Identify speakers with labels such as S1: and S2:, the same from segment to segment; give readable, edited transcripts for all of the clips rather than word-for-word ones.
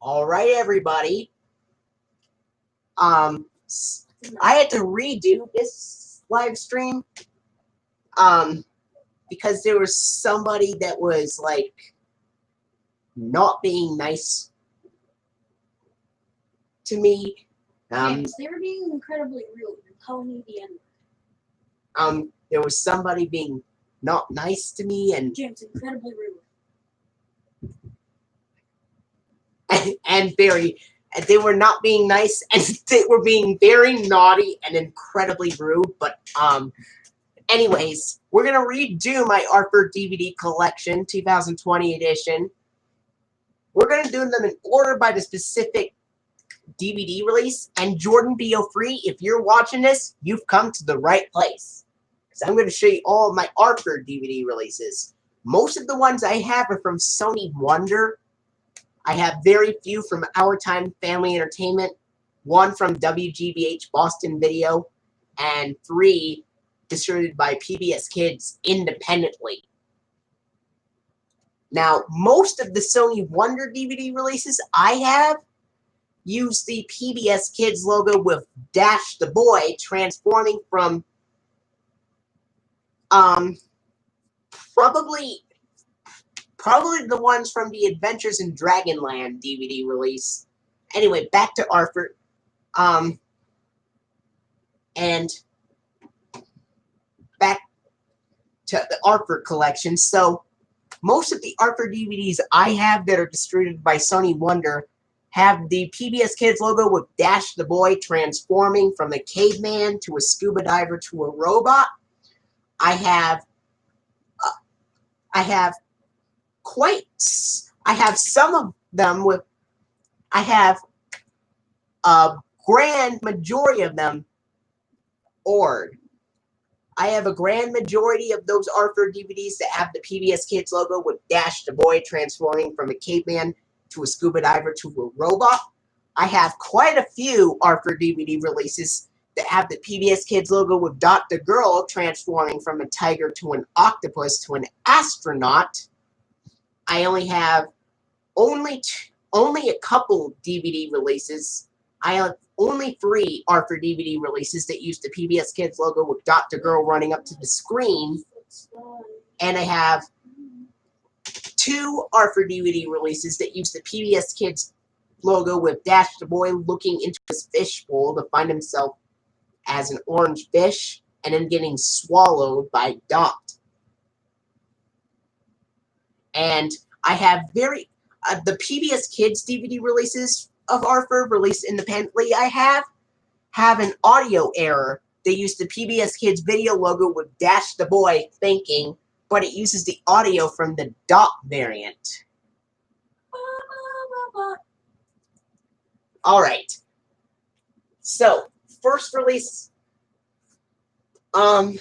S1: All right, everybody. I had to redo this live stream because there was somebody that was like not being nice to me.
S2: James, they were being incredibly rude and calling me the N-word.
S1: There was somebody being not nice to me and
S2: James, incredibly rude.
S1: and they were not being nice and they were being very naughty and incredibly rude. But anyways, we're gonna redo my Arthur DVD collection 2020 edition. We're gonna do them in order by the specific DVD release. And Jordan Bo Free, if you're watching this, you've come to the right place. So I'm going to show you all of my Arthur DVD releases. Most of the ones I have are from Sony Wonder. I have very few from Our Time Family Entertainment, one from WGBH Boston Video, and 3 distributed by PBS Kids independently. Now, most of the Sony Wonder DVD releases I have use the PBS Kids logo with Dash the Boy transforming from probably the ones from the Adventures in Dragonland DVD release. Anyway, back to Arthur. And back to the Arthur collection. So most of the Arthur DVDs I have that are distributed by Sony Wonder have the PBS Kids logo with Dash the Boy transforming from a caveman to a scuba diver to a robot. I have some of them with, I have a grand majority of them ordered. I have a grand majority of those Arthur DVDs that have the PBS Kids logo with Dash the Boy transforming from a caveman to a scuba diver to a robot. I have quite a few Arthur DVD releases that have the PBS Kids logo with Dot the Girl transforming from a tiger to an octopus to an astronaut. I only have only a couple DVD releases. I have only 3 Arthur DVD releases that use the PBS Kids logo with Dot the Girl running up to the screen. And I have 2 Arthur DVD releases that use the PBS Kids logo with Dash the Boy looking into his fish bowl to find himself as an orange fish and then getting swallowed by Dot. And I have the PBS Kids DVD releases of Arthur released independently I have an audio error. They use the PBS Kids video logo with Dash the Boy thinking, but it uses the audio from the Dot variant. Alright. So, first release, we're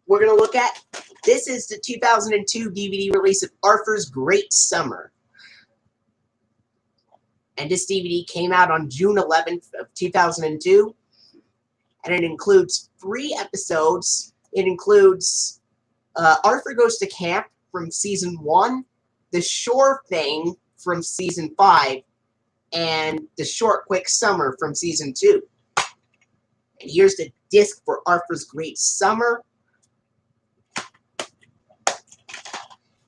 S1: going to look at, this is the 2002 DVD release of Arthur's Great Summer. And this DVD came out on June 11th of 2002. And it includes 3 episodes. It includes Arthur Goes to Camp from Season 1, The Shore Thing from Season 5, and The Short Quick Summer from Season 2. And here's the disc for Arthur's Great Summer.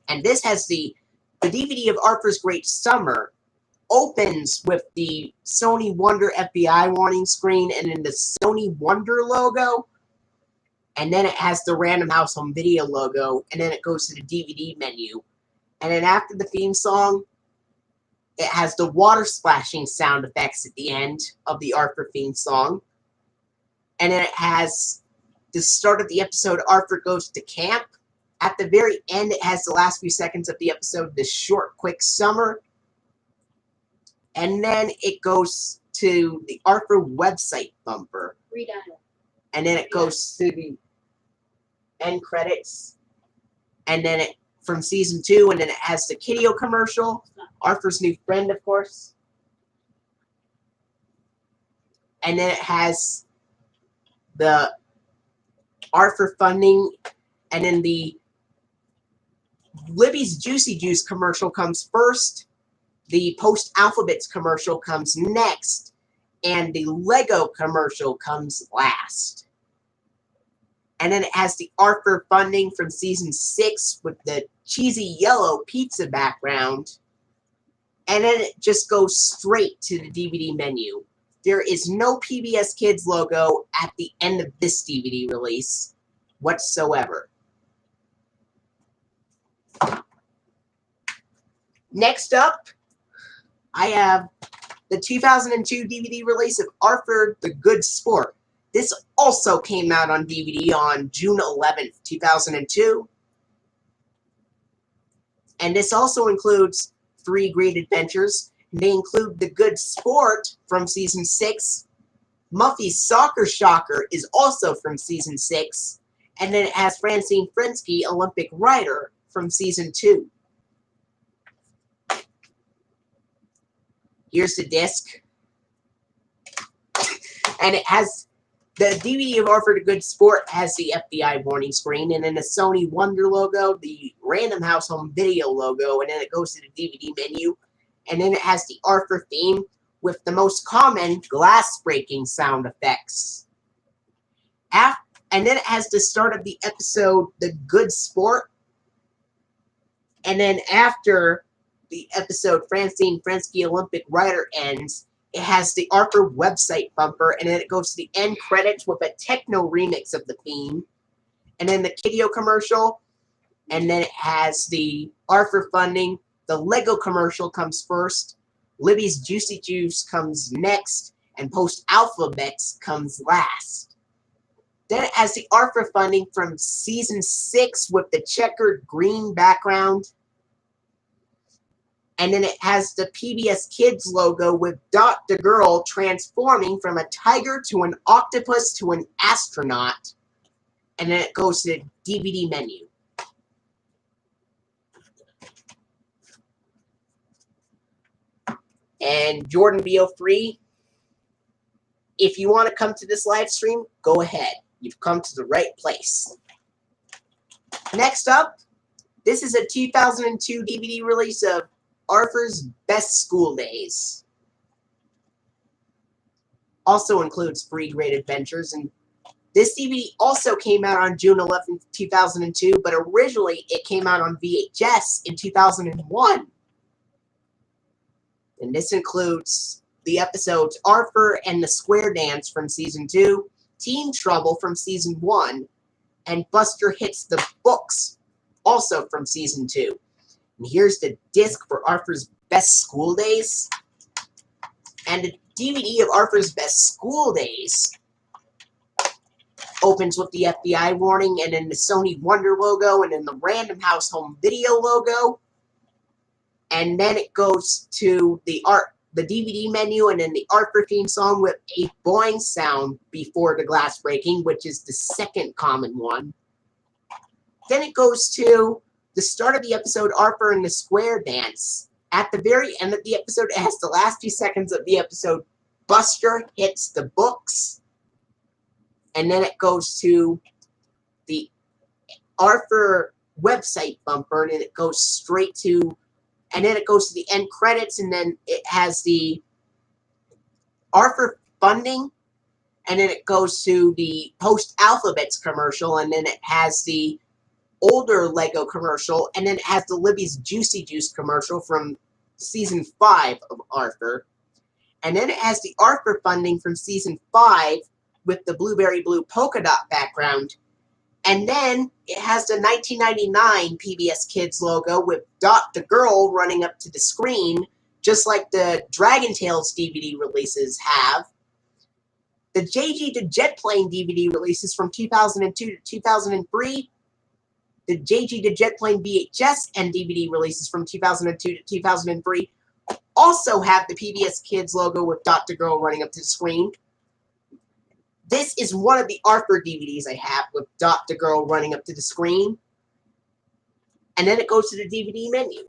S1: And this has the DVD of Arthur's Great Summer opens with the Sony Wonder FBI warning screen and then the Sony Wonder logo. And then it has the Random House Home Video logo. And then it goes to the DVD menu. And then after the theme song, it has the water splashing sound effects at the end of the Arthur theme song. And then it has the start of the episode, Arthur Goes to Camp. At the very end, it has the last few seconds of the episode, The Short Quick Summer. And then it goes to the Arthur website bumper. And then it goes to the end credits. And then it from Season 2, and then it has the Kiddio commercial. Arthur's New Friend, of course. And then it has the Arthur funding, and then the Libby's Juicy Juice commercial comes first. The Post Alphabets commercial comes next. And the Lego commercial comes last. And then it has the Arthur funding from season 6 with the cheesy yellow pizza background. And then it just goes straight to the DVD menu. There is no PBS Kids logo at the end of this DVD release whatsoever. Next up, I have the 2002 DVD release of Arthur the Good Sport. This also came out on DVD on June 11th, 2002. And this also includes 3 great adventures. They include The Good Sport from Season 6. Muffy's Soccer Shocker is also from Season 6. And then it has Francine Frensky, Olympic Rider, from Season 2. Here's the disc. And it has the DVD of Arthur the Good Sport has the FBI warning screen, and then the Sony Wonder logo, the Random House Home Video logo, and then it goes to the DVD menu. And then it has the Arthur theme with the most common glass-breaking sound effects. And then it has the start of the episode, The Good Sport. And then after the episode, Francine Frensky Olympic Rider ends, it has the Arthur website bumper, and then it goes to the end credits with a techno remix of the theme. And then the Kideo commercial, and then it has the Arthur funding. The Lego commercial comes first. Libby's Juicy Juice comes next. And Post Alphabets comes last. Then it has the Arthur funding from Season 6 with the checkered green background. And then it has the PBS Kids logo with Dot the Girl transforming from a tiger to an octopus to an astronaut. And then it goes to the DVD menu. And Jordan BO3, if you want to come to this live stream, go ahead. You've come to the right place. Next up, this is a 2002 DVD release of Arthur's Best School Days. Also includes 3 great adventures, and this DVD also came out on June 11th, 2002, but originally it came out on VHS in 2001. And this includes the episodes Arthur and the Square Dance from Season 2, Teen Trouble from Season 1, and Buster Hits the Books, also from Season 2. And here's the disc for Arthur's Best School Days. And the DVD of Arthur's Best School Days opens with the FBI warning, and then the Sony Wonder logo, and then the Random House Home Video logo. And then it goes to the DVD menu, and then the Arthur theme song with a boing sound before the glass breaking, which is the second common one. Then it goes to the start of the episode, Arthur and the Square Dance. At the very end of the episode, it has the last few seconds of the episode, Buster Hits the Books. And then it goes to the Arthur website bumper, and it goes straight to, and then it goes to the end credits, and then it has the Arthur funding, and then it goes to the Post Alphabets commercial, and then it has the older Lego commercial, and then it has the Libby's Juicy Juice commercial from Season 5 of Arthur. And then it has the Arthur funding from Season 5 with the Blueberry Blue polka dot background. And then it has the 1999 PBS Kids logo with Dot the Girl running up to the screen, just like the Dragon Tales DVD releases have. The JG the Jet Plane DVD releases from 2002 to 2003. The JG the Jet Plane VHS and DVD releases from 2002 to 2003 also have the PBS Kids logo with Dot the Girl running up to the screen. This is one of the Arthur DVDs I have with Dot the Girl running up to the screen. And then it goes to the DVD menu.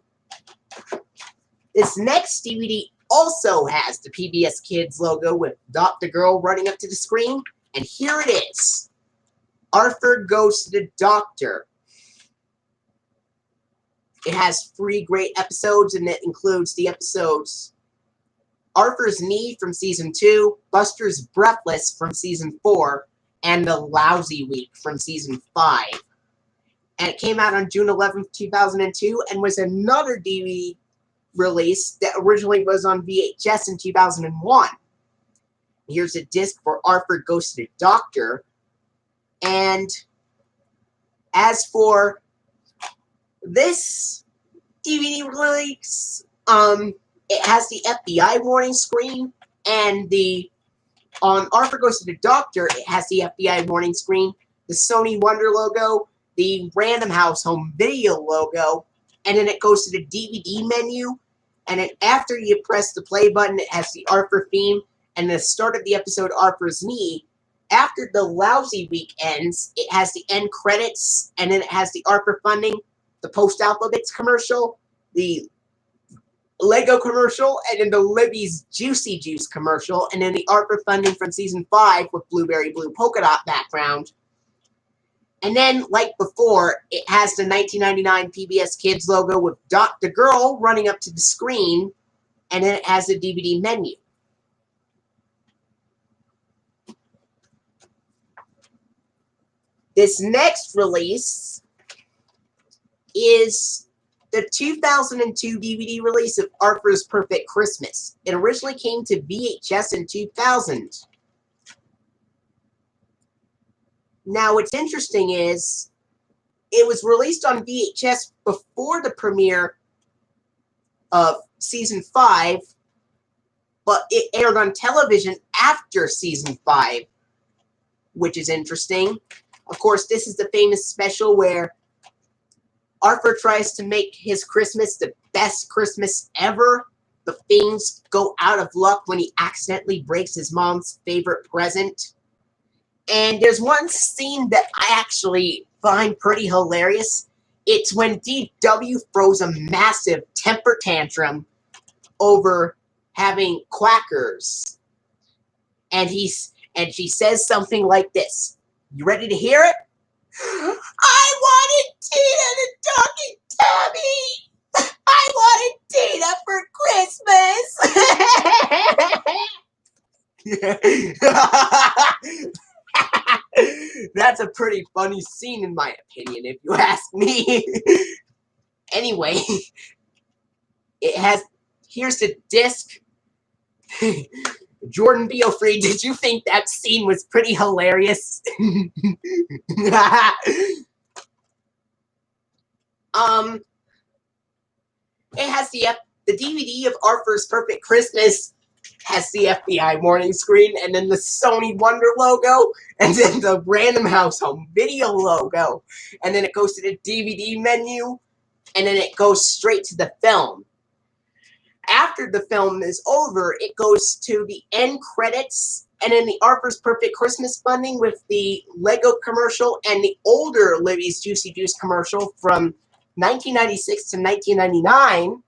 S1: This next DVD also has the PBS Kids logo with Dot the Girl running up to the screen. And here it is. Arthur Goes to the Doctor. It has 3 great episodes, and it includes the episodes Arthur's Knee from Season 2, Buster's Breathless from Season 4, and The Lousy Week from Season 5. And it came out on June 11th, 2002, and was another DVD release that originally was on VHS in 2001. Here's a disc for Arthur Goes to the Doctor. And as for this DVD release, it has the FBI warning screen, and on Arthur Goes to the Doctor, it has the FBI warning screen, the Sony Wonder logo, the Random House Home Video logo, and then it goes to the DVD menu, and then after you press the play button, it has the Arthur theme, and the start of the episode, Arthur's Knee. After the Lousy Week ends, it has the end credits, and then it has the Arthur funding, the post-alphabets commercial, the Lego commercial, and then the Libby's Juicy Juice commercial, and then the Arthur funding from Season 5 with Blueberry Blue polka dot background. And then, like before, it has the 1999 PBS Kids logo with the girl running up to the screen, and then it has the DVD menu. This next release is the 2002 DVD release of Arthur's Perfect Christmas. It originally came to VHS in 2000. Now, what's interesting is it was released on VHS before the premiere of Season 5, but it aired on television after Season 5, which is interesting. Of course, this is the famous special where Arthur tries to make his Christmas the best Christmas ever, but things go out of luck when he accidentally breaks his mom's favorite present. And there's one scene that I actually find pretty hilarious. It's when DW throws a massive temper tantrum over having quackers. And she says something like this. You ready to hear it? I wanted Tina to Tommy! I wanted Tina for Christmas! That's a pretty funny scene in my opinion, if you ask me. Anyway, here's the disc. Jordan Beofree, did you think that scene was pretty hilarious? It has the DVD of Arthur's Perfect Christmas has the FBI warning screen, and then the Sony Wonder logo, and then the Random House Home Video logo, and then it goes to the DVD menu, and then it goes straight to the film. After the film is over, it goes to the end credits, and then the Arthur's Perfect Christmas funding with the Lego commercial and the older Libby's Juicy Juice commercial from 1996 to 1999.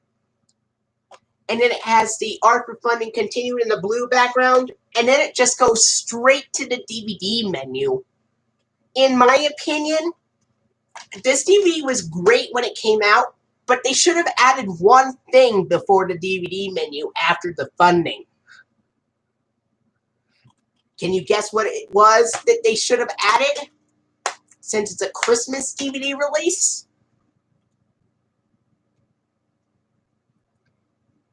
S1: And then it has the Arthur funding continued in the blue background, and then it just goes straight to the DVD menu. In my opinion, this DVD was great when it came out, but they should have added one thing before the DVD menu after the funding. Can you guess what it was that they should have added? Since it's a Christmas DVD release?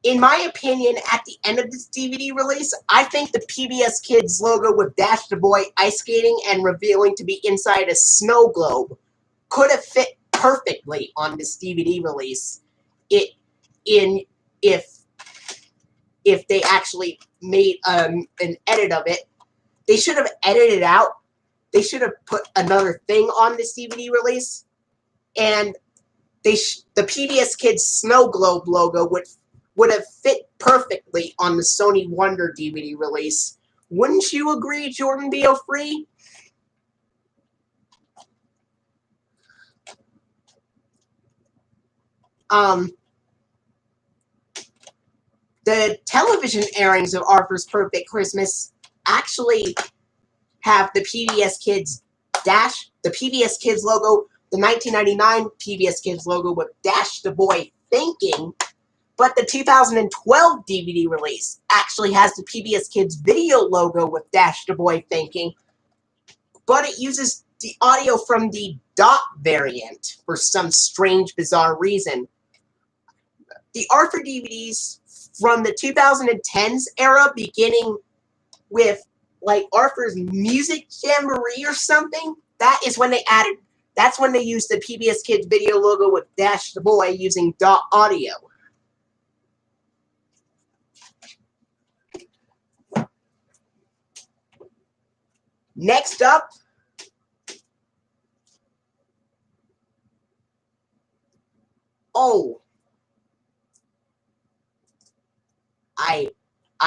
S1: In my opinion, at the end of this DVD release, I think the PBS Kids logo with Dash the Boy ice skating and revealing to be inside a snow globe could have fit perfectly on this DVD release. If they actually made an edit of it, they should have edited it out. They should have put another thing on this DVD release, and the PBS Kids snow globe logo would have fit perfectly on the Sony Wonder DVD release. Wouldn't you agree, Jordan Beofree? The television airings of Arthur's Perfect Christmas actually have the PBS Kids logo, the 1999 PBS Kids logo with Dash the Boy Thinking, but the 2012 DVD release actually has the PBS Kids video logo with Dash the Boy Thinking, but it uses the audio from the dot variant for some strange, bizarre reason. The Arthur DVDs from the 2010s era, beginning with like Arthur's Music Jamboree or something, that's when they used the PBS Kids video logo with Dash the Boy using dot audio. Next up,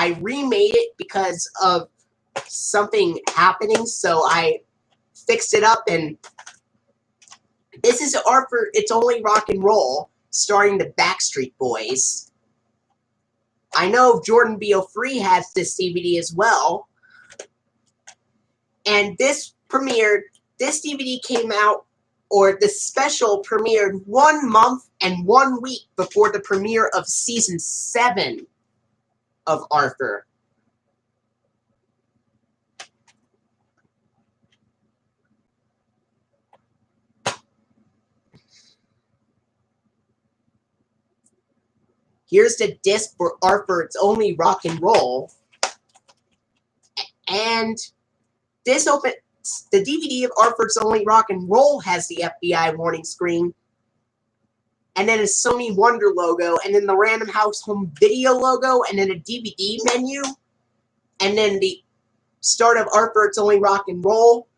S1: I remade it because of something happening, so I fixed it up, and this is Arthur It's Only Rock and Roll, starring the Backstreet Boys. I know Jordan B.O.3 has this DVD as well, and this DVD came out, or the special premiered 1 month and 1 week before the premiere of season 7 of Arthur. Here's the disc for Arthur It's Only Rock and Roll. And this the DVD of Arthur It's Only Rock and Roll has the FBI warning screen, and then a Sony Wonder logo, and then the Random House Home Video logo, and then a DVD menu, and then the start of Arthur It's Only Rock and Roll.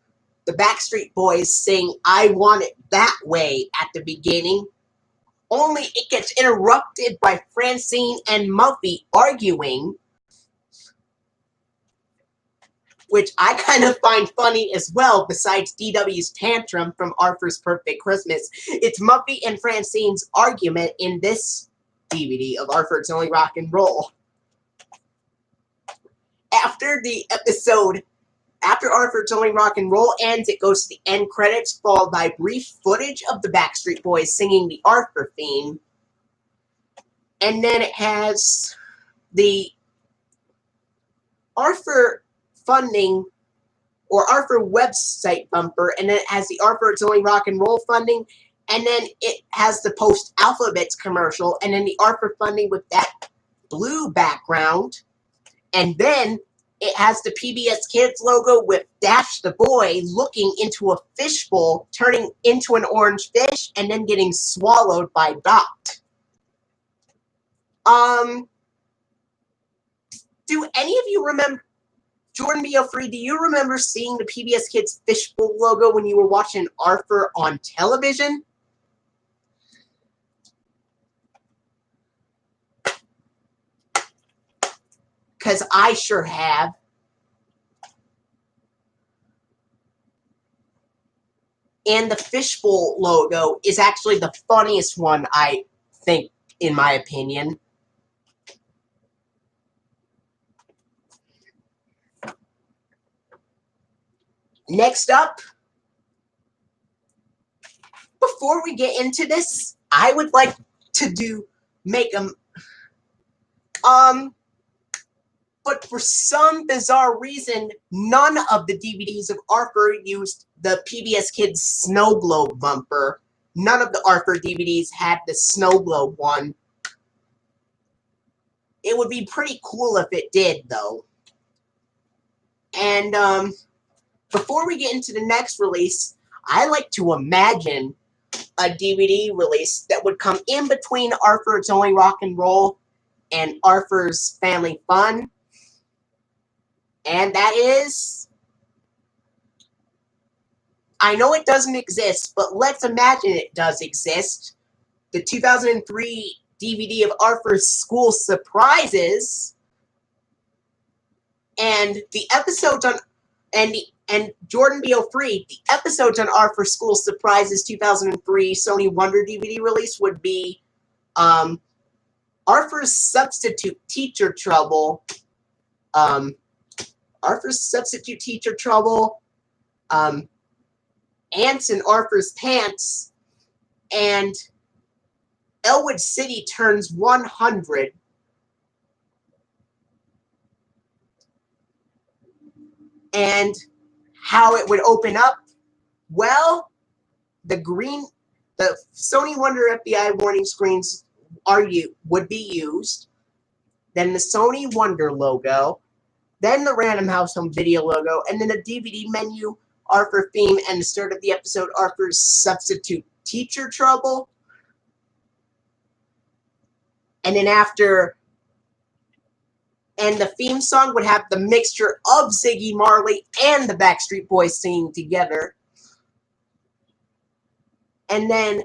S1: The Backstreet Boys sing I Want It That Way at the beginning. Only it gets interrupted by Francine and Muffy arguing, which I kind of find funny as well, besides DW's tantrum from Arthur's Perfect Christmas. It's Muffy and Francine's argument in this DVD of Arthur It's Only Rock and Roll. After Arthur It's Only Rock and Roll ends, it goes to the end credits, followed by brief footage of the Backstreet Boys singing the Arthur theme. And then it has the Arthur funding or Arthur website bumper, and then it has the Arthur It's Only Rock and Roll funding, and then it has the Post Alphabets commercial, and then the Arthur funding with that blue background, and then it has the PBS Kids logo with Dash the Boy looking into a fishbowl, turning into an orange fish, and then getting swallowed by Dot. Do any of you remember, Jordan B.O.3, do you remember seeing the PBS Kids fishbowl logo when you were watching Arthur on television? Because I sure have. And the fishbowl logo is actually the funniest one, I think, in my opinion. Next up, before we get into this, I would like to make them, but for some bizarre reason, none of the DVDs of Arthur used the PBS Kids Snow Globe bumper. None of the Arthur DVDs had the Snow Globe one. It would be pretty cool if it did, though. And, before we get into the next release, I like to imagine a DVD release that would come in between Arthur It's Only Rock and Roll and Arthur's Family Fun. And that is, I know it doesn't exist, but let's imagine it does exist. The 2003 DVD of Arthur's School Surprises, and the episodes on, and Jordan B.O.3, the episodes on Arthur's School Surprises 2003 Sony Wonder DVD release would be Arthur's Substitute Teacher Trouble, Arthur's Substitute Teacher Trouble, Ants in Arthur's Pants, and Elwood City turns 100. And how it would open up? Well, the Sony Wonder FBI warning screens would be used. Then the Sony Wonder logo, then the Random House Home Video logo, and then the DVD menu, Arthur theme, and the start of the episode, Arthur's substitute teacher trouble. And then and the theme song would have the mixture of Ziggy Marley and the Backstreet Boys singing together. And then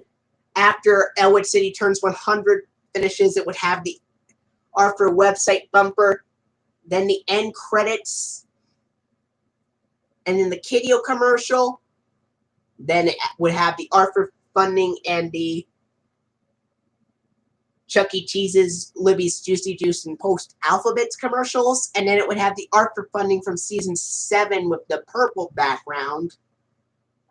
S1: after Elwood City turns 100 finishes, it would have the Arthur website bumper, then the end credits, and then the Kiddio commercial. Then it would have the Arthur funding and the Chuck E. Cheese's, Libby's Juicy Juice, and Post Alphabets commercials. And then it would have the Arthur funding from season 7 with the purple background.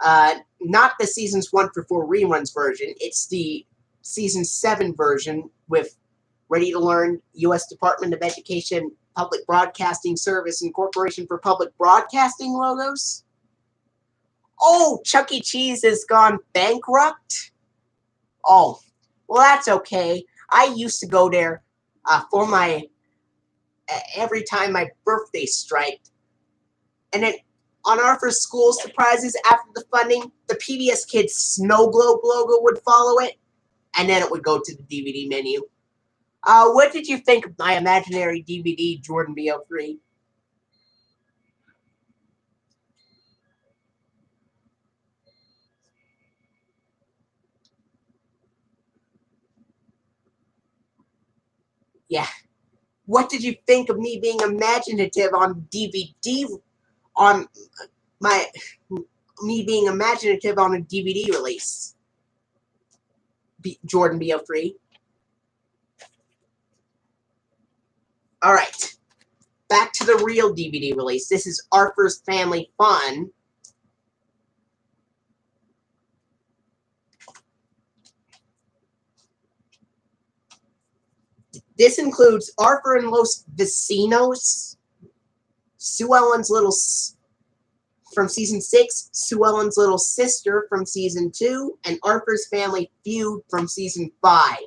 S1: Not the seasons 1 through 4 reruns version. It's the season 7 version with Ready to Learn, U.S. Department of Education, Public Broadcasting Service, and Corporation for Public Broadcasting logos. Oh, Chuck E. Cheese has gone bankrupt? Oh, well, that's okay. I used to go there for every time my birthday striked. And then on Arthur's School Surprises, after the funding, the PBS Kids Snow Globe logo would follow it, and then it would go to the DVD menu. What did you think of my imaginary DVD, Jordan B03? Yeah. What did you think of me being imaginative on DVD, on me being imaginative on a DVD release? Jordan B03. Alright. Back to the real DVD release. This is Arthur's Family Fun. This includes Arthur and Los Vecinos, Sue Ellen's Little from season 6, Sue Ellen's Little Sister from season 2, and Arthur's Family Feud from season 5.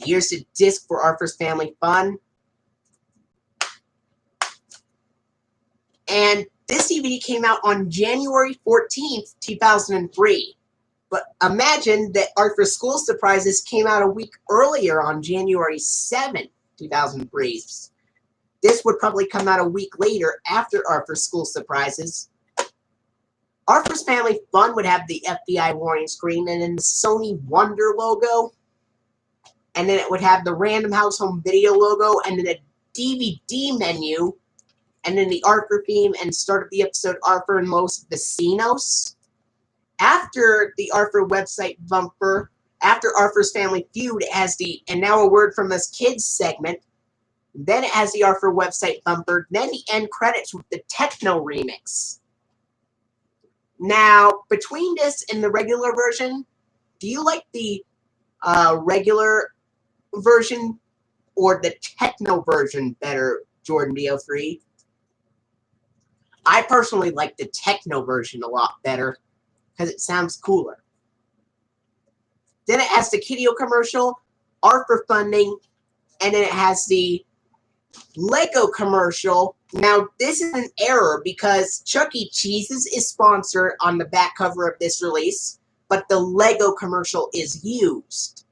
S1: Here's the disc for Arthur's Family Fun. And this DVD came out on January 14th, 2003. But imagine that Arthur's School Surprises came out a week earlier on January 7th, 2003. This would probably come out a week later after Arthur's School Surprises. Arthur's Family Fun would have the FBI warning screen and then the Sony Wonder logo. And then it would have the Random House Home Video logo and then a DVD menu. And then the Arthur theme and start of the episode, Arthur and Los Vecinos. After the Arthur website bumper, after Arthur's Family Feud, it has the And Now a Word from Us Kids segment. Then it has the Arthur website bumper. Then the end credits with the techno remix. Now, between this and the regular version, do you like the regular version or the techno version better, Jordan B03? I personally like the techno version a lot better because it sounds cooler. Then it has the Kiddio commercial, Arthur funding, and then it has the Lego commercial. Now, this is an error because Chuck E. Cheese's is sponsored on the back cover of this release, but the Lego commercial is used.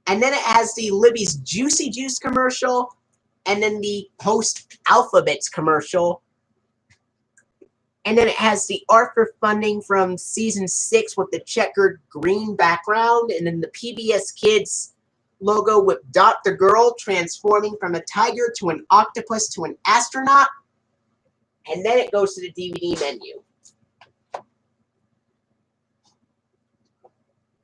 S1: And then it has the Libby's Juicy Juice commercial, and then the Post Alphabets commercial. And then it has the Arthur funding from season 6 with the checkered green background, and then the PBS Kids logo with Dot the Girl transforming from a tiger to an octopus to an astronaut. And then it goes to the DVD menu.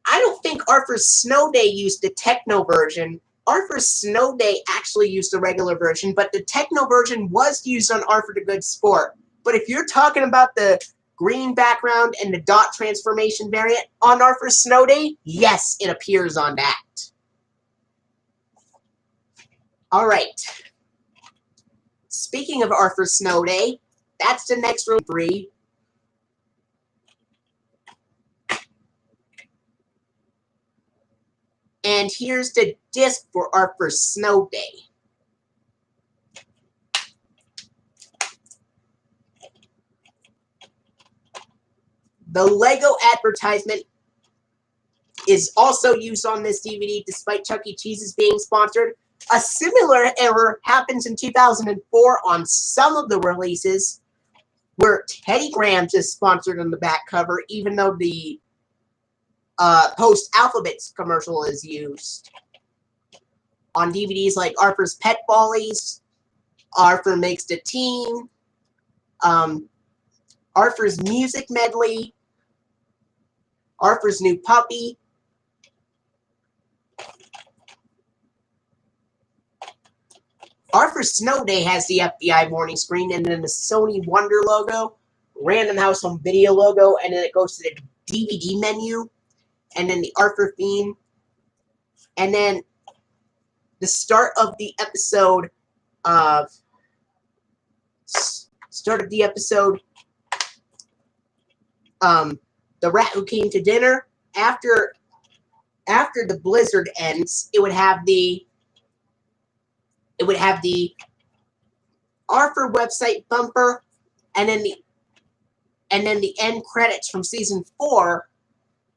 S1: I don't think Arthur's Snow Day used the techno version, Arthur's Snow Day actually used the regular version, but the techno version was used on Arthur the Good Sport. But if you're talking about the green background and the dot transformation variant on Arthur's Snow Day, yes, it appears on that. Alright. Speaking of Arthur's Snow Day, that's the next room 3. And here's the disc for Arthur's Snow Day. The Lego advertisement is also used on this DVD, despite Chuck E. Cheese's being sponsored. A similar error happens in 2004 on some of the releases, where Teddy Grahams is sponsored on the back cover, even though the post-alphabets commercial is used. On DVDs like Arthur's Pet Follies, Arthur Makes the Team, Arthur's Music Medley, Arthur's New Puppy, Arthur's Snow Day has the FBI warning screen, and then the Sony Wonder logo, Random House Home Video logo, and then it goes to the DVD menu, and then the Arthur theme, and then the start of the episode The Rat Who Came to Dinner. After the blizzard ends, it would have the Arthur website bumper, and then the end credits from season 4,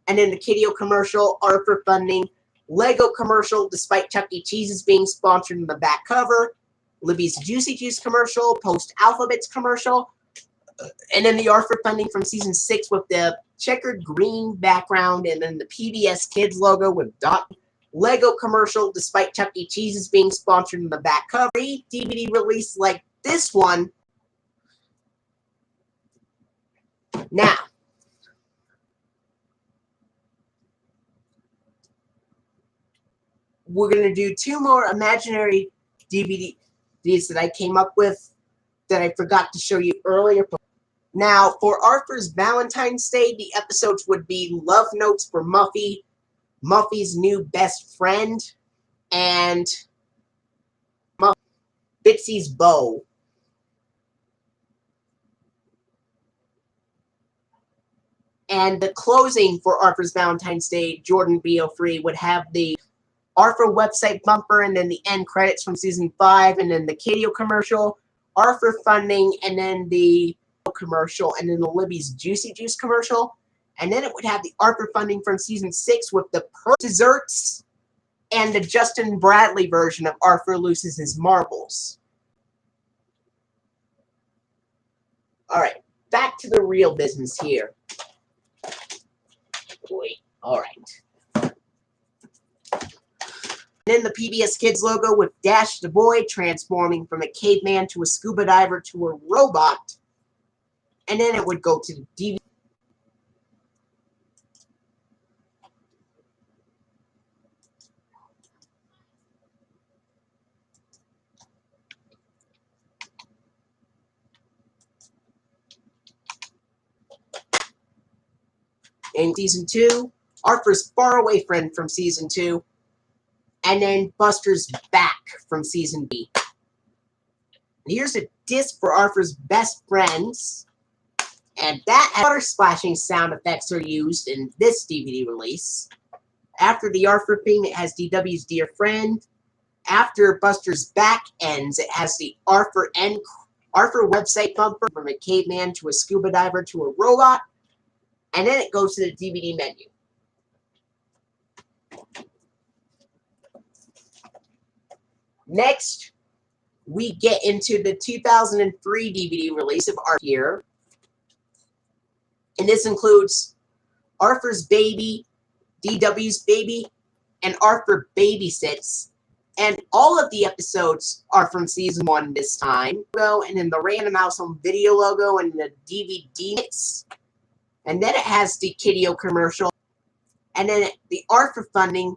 S1: and then the Kiddio commercial, Arthur funding, Lego commercial, despite Chuck E. Cheese's being sponsored in the back cover, Libby's Juicy Juice commercial, post-alphabets commercial, and then the Arthur funding from season 6 with the checkered green background, and then the PBS Kids logo with dot. Lego commercial, despite Chuck E. Cheese's being sponsored in the back cover. DVD release like this one. Now, we're going to do 2 more imaginary DVDs that I came up with that I forgot to show you earlier. Now, for Arthur's Valentine's Day, the episodes would be Love Notes for Muffy, Muffy's New Best Friend, and Bitsy's Bow. And the closing for Arthur's Valentine's Day, Jordan BO3, would have the Arthur website bumper, and then the end credits from season 5, and then the Kiddio commercial, Arthur funding, and then the commercial, and then the Libby's Juicy Juice commercial. And then it would have the Arthur funding from season 6 with the desserts and the Justin Bradley version of Arthur Loses His Marbles. Alright, back to the real business here. Wait, alright. Then the PBS Kids logo with Dash the Boy transforming from a caveman to a scuba diver to a robot. And then it would go to the DVD. In season 2, Arthur's Faraway Friend from season 2, and then Buster's Back from season B. And here's a disc for Arthur's Best Friends, and that water splashing sound effects are used in this DVD release. After the Arthur theme, it has DW's Dear Friend. After Buster's Back ends, it has the Arthur website bumper from a caveman to a scuba diver to a robot. And then it goes to the DVD menu. Next, we get into the 2003 DVD release of Arthur here. And this includes Arthur's Baby, DW's Baby, and Arthur Babysits. And all of the episodes are from season 1 this time. And then the Random House Home Video logo and the DVD mix. And then it has the Kiddio commercial. And then the Arthur funding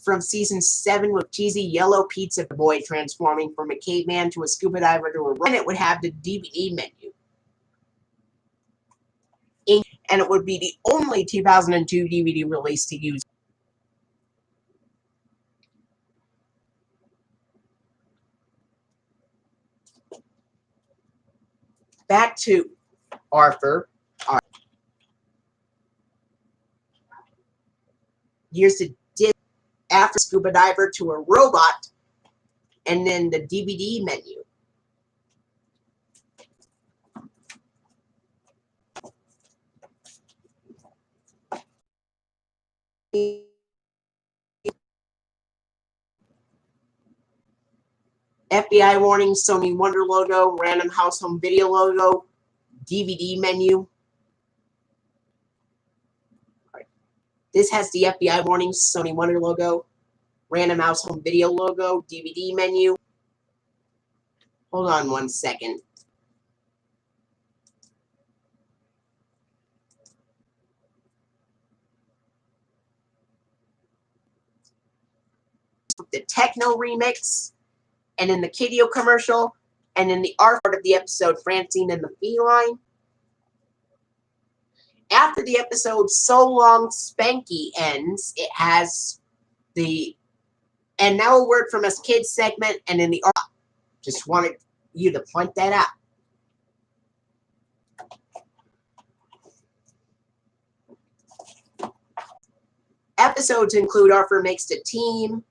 S1: from season 7 with cheesy yellow pizza boy transforming from a caveman to a scuba diver to a... And it would have the DVD menu. And it would be the only 2002 DVD release to use. Back to Arthur. Here's the disc after scuba diver to a robot, and then the DVD menu. FBI warning, Sony Wonder logo, random house home video logo, DVD menu. Right. This has the FBI warning, Sony Wonder logo, random house home video logo, DVD menu. Hold on one second. The techno remix, and then the Kiddio commercial, and then the art part of the episode, Francine and the Feline. After the episode So Long Spanky ends, it has the and now a word from us kids segment, and then the art. Just wanted you to point that out. Episodes include Arthur Makes the Team,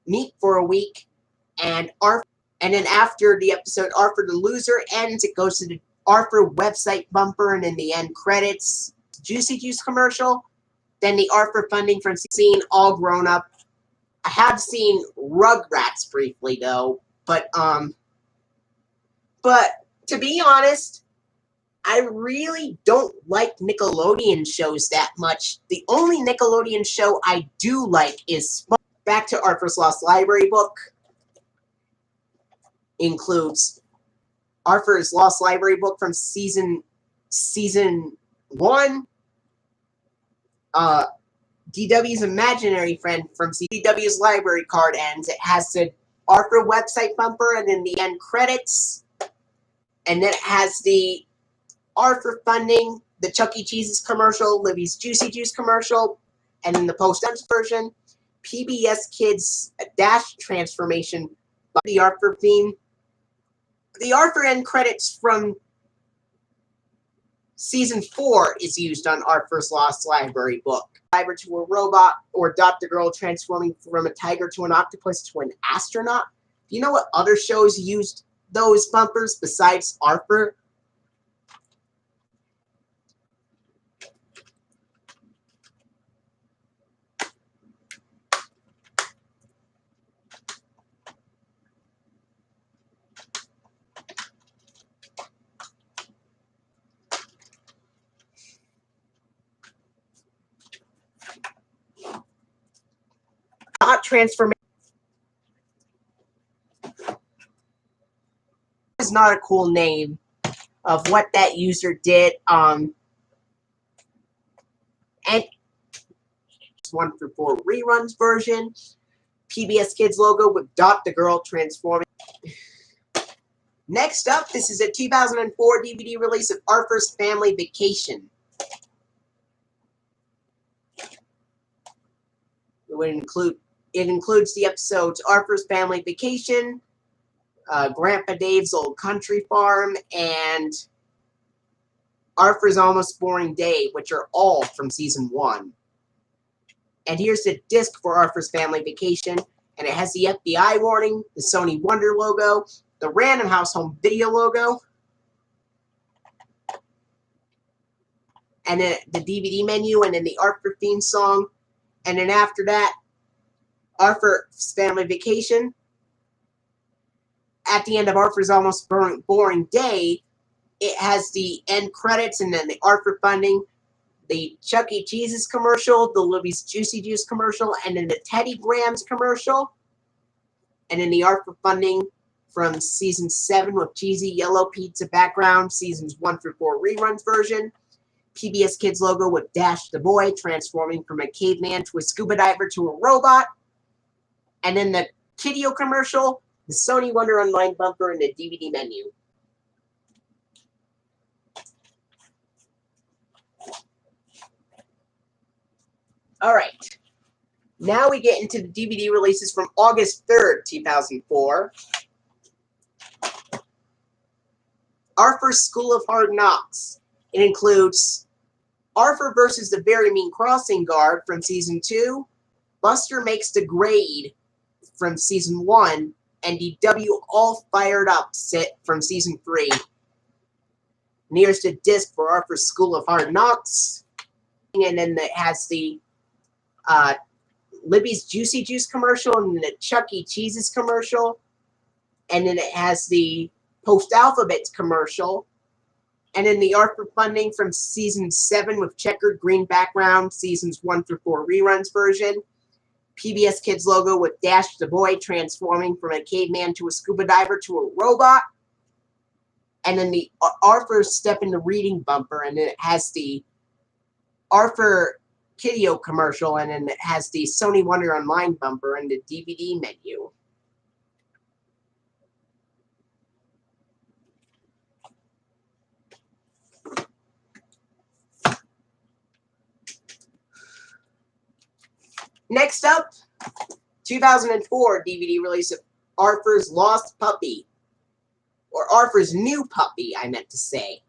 S1: Meet for a Week, and Arthur. And then after the episode Arthur the Loser ends, it goes to the Arthur website bumper, and in the end credits, Juicy Juice commercial, then the Arthur funding from scene All Grown Up. I have seen Rugrats briefly though, but to be honest, I really don't like Nickelodeon shows that much. The only Nickelodeon show I do like is Back to Arthur's Lost Library book. Includes Arthur's Lost Library book from season 1. DW's Imaginary Friend from DW's Library card ends. It has the Arthur website bumper, and in the end credits. And then it has the Arthur funding, the Chuck E. Cheese's commercial, Libby's Juicy Juice commercial, and then the post-ends version, PBS Kids Dash transformation by the Arthur theme. The Arthur end credits from season 4 is used on Arthur's Lost Library book. Diver to a robot, or adopt a girl transforming from a tiger to an octopus to an astronaut. Do you know what other shows used those bumpers besides Arthur? Not transformation is not a cool name of what that user did. And 1 through 4 reruns version. PBS Kids logo with Dot the Girl transforming. Next up, this is a 2004 DVD release of Arthur's Family Vacation. It includes the episodes Arthur's Family Vacation, Grandpa Dave's Old Country Farm, and Arthur's Almost Boring Day, which are all from season 1. And here's the disc for Arthur's Family Vacation, and it has the FBI warning, the Sony Wonder logo, the Random House Home Video logo, and then the DVD menu, and then the Arthur theme song, and then after that, Arthur's Family Vacation. At the end of Arthur's Almost Boring Day, it has the end credits, and then the Arthur funding, the Chuck E. Cheese's commercial, the Libby's Juicy Juice commercial, and then the Teddy Grahams commercial, and then the Arthur funding from season 7 with cheesy yellow pizza background, seasons 1 through 4 reruns version, PBS Kids logo with Dash the Boy transforming from a caveman to a scuba diver to a robot, And then the Kideo commercial, the Sony Wonder Online bumper, and the DVD menu. All right. Now we get into the DVD releases from August 3rd, 2004. Arthur's School of Hard Knocks. It includes Arthur versus the Very Mean Crossing Guard from Season 2, Buster Makes the Grade from Season 1, and DW All Fired Up Sit from Season 3. Nearest a disc for Arthur's School of Hard Knocks. And then it has the Libby's Juicy Juice commercial and the Chuck E. Cheese's commercial. And then it has the Post-Alphabets commercial. And then the Arthur funding from Season 7 with checkered green background, Seasons 1 through 4 reruns version. PBS Kids logo with Dash the Boy transforming from a caveman to a scuba diver to a robot. And then the Arthur Step into Reading bumper. And then it has the Arthur Kideo commercial. And then it has the Sony Wonder Online bumper and the DVD menu. Next up, 2004 DVD release of Arthur's Lost Puppy. Or Arthur's New Puppy, I meant to say.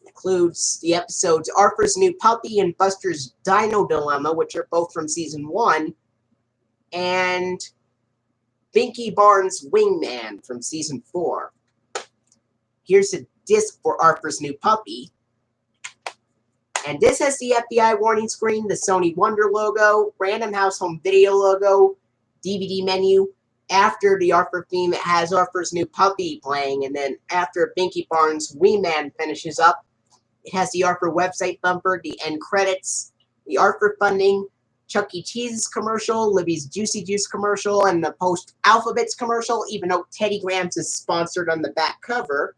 S1: Includes the episodes Arthur's New Puppy and Buster's Dino Dilemma, which are both from Season 1. And Binky Barnes' Wingman from Season 4. Here's a disc for Arthur's New Puppy. And this has the FBI warning screen, the Sony Wonder logo, Random House Home Video logo, DVD menu. After the Arthur theme, it has Arthur's New Puppy playing. And then after Binky Barnes' Wingman finishes up, it has the Arthur website bumper, the end credits, the Arthur funding, Chuck E. Cheese's commercial, Libby's Juicy Juice commercial, and the Post-Alphabets commercial, even though Teddy Grahams is sponsored on the back cover.